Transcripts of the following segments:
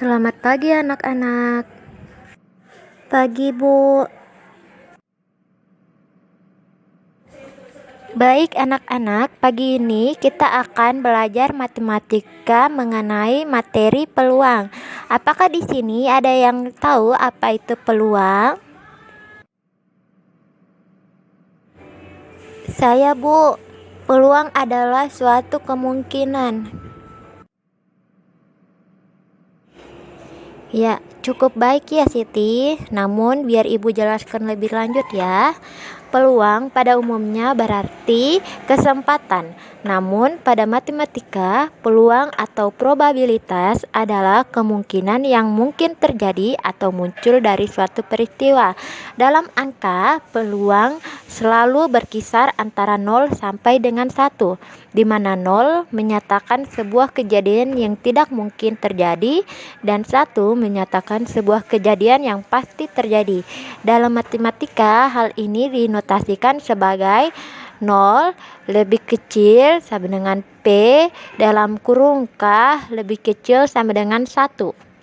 Selamat pagi anak-anak. Pagi Bu. Baik anak-anak, pagi ini kita akan belajar matematika mengenai materi peluang. Apakah di sini ada yang tahu apa itu peluang? Saya Bu. Peluang adalah suatu kemungkinan. Ya, cukup baik ya Siti. Namun biar Ibu jelaskan lebih lanjut ya. Peluang pada umumnya berarti kesempatan. Namun pada matematika, peluang atau probabilitas adalah kemungkinan yang mungkin terjadi atau muncul dari suatu peristiwa. Dalam angka, peluang selalu berkisar antara 0 sampai dengan 1, di mana 0 menyatakan sebuah kejadian yang tidak mungkin terjadi dan 1 menyatakan sebuah kejadian yang pasti terjadi. Dalam matematika, hal ini dinotasikan sebagai 0 lebih kecil sama dengan P dalam kurung K lebih kecil sama dengan 1.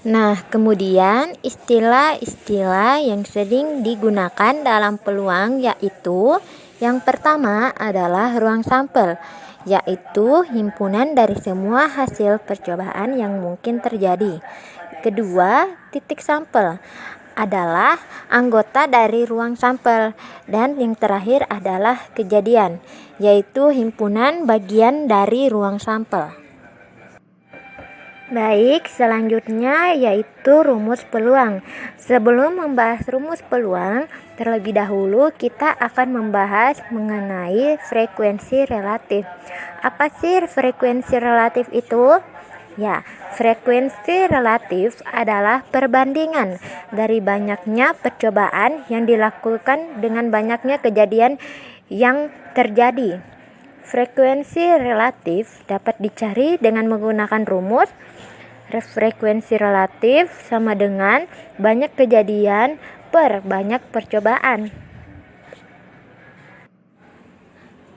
Nah, kemudian istilah-istilah yang sering digunakan dalam peluang yaitu yang pertama adalah ruang sampel, yaitu himpunan dari semua hasil percobaan yang mungkin terjadi. Kedua, titik sampel adalah anggota dari ruang sampel. Dan yang terakhir adalah kejadian, yaitu himpunan bagian dari ruang sampel. Baik, selanjutnya yaitu rumus peluang. Sebelum membahas rumus peluang, terlebih dahulu kita akan membahas mengenai frekuensi relatif. Apa sih frekuensi relatif itu? Ya, frekuensi relatif adalah perbandingan dari banyaknya percobaan yang dilakukan dengan banyaknya kejadian yang terjadi. Frekuensi relatif dapat dicari dengan menggunakan rumus frekuensi relatif sama dengan banyak kejadian per banyak percobaan.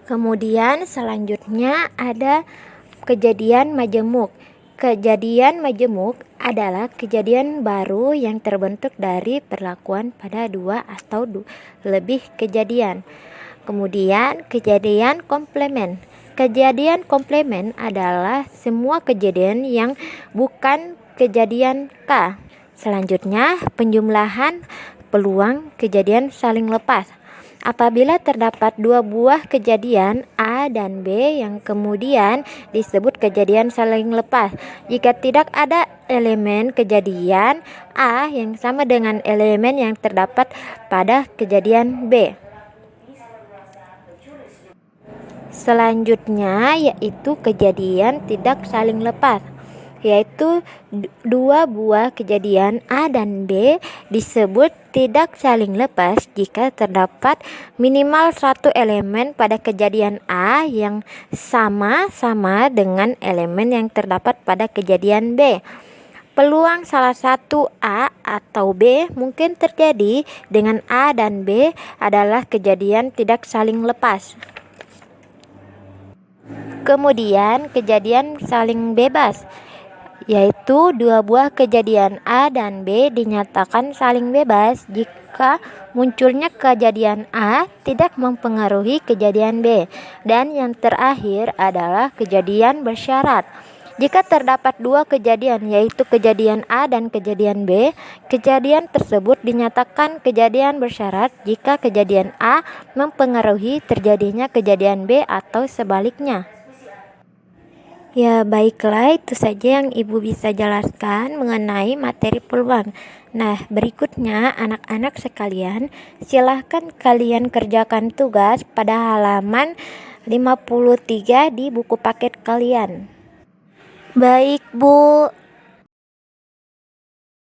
Kemudian selanjutnya ada kejadian majemuk. Kejadian majemuk adalah kejadian baru yang terbentuk dari perlakuan pada dua atau lebih kejadian. Kemudian kejadian komplement. Kejadian komplement adalah semua kejadian yang bukan kejadian K. Selanjutnya penjumlahan peluang kejadian saling lepas. Apabila terdapat dua buah kejadian A dan B yang kemudian disebut kejadian saling lepas, jika tidak ada elemen kejadian A yang sama dengan elemen yang terdapat pada kejadian B. Selanjutnya yaitu kejadian tidak saling lepas, yaitu dua buah kejadian A dan B disebut tidak saling lepas jika terdapat minimal satu elemen pada kejadian A yang sama-sama dengan elemen yang terdapat pada kejadian B. Peluang salah satu A atau B mungkin terjadi dengan A dan B adalah kejadian tidak saling lepas. Kemudian kejadian saling bebas, yaitu dua buah kejadian A dan B dinyatakan saling bebas jika munculnya kejadian A tidak mempengaruhi kejadian B. Dan yang terakhir adalah kejadian bersyarat. Jika terdapat dua kejadian, yaitu kejadian A dan kejadian B, kejadian tersebut dinyatakan kejadian bersyarat jika kejadian A mempengaruhi terjadinya kejadian B atau sebaliknya. Ya, baiklah, itu saja yang Ibu bisa jelaskan mengenai materi peluang. Nah, berikutnya anak-anak sekalian, silahkan kalian kerjakan tugas pada halaman 53 di buku paket kalian. Baik, Bu.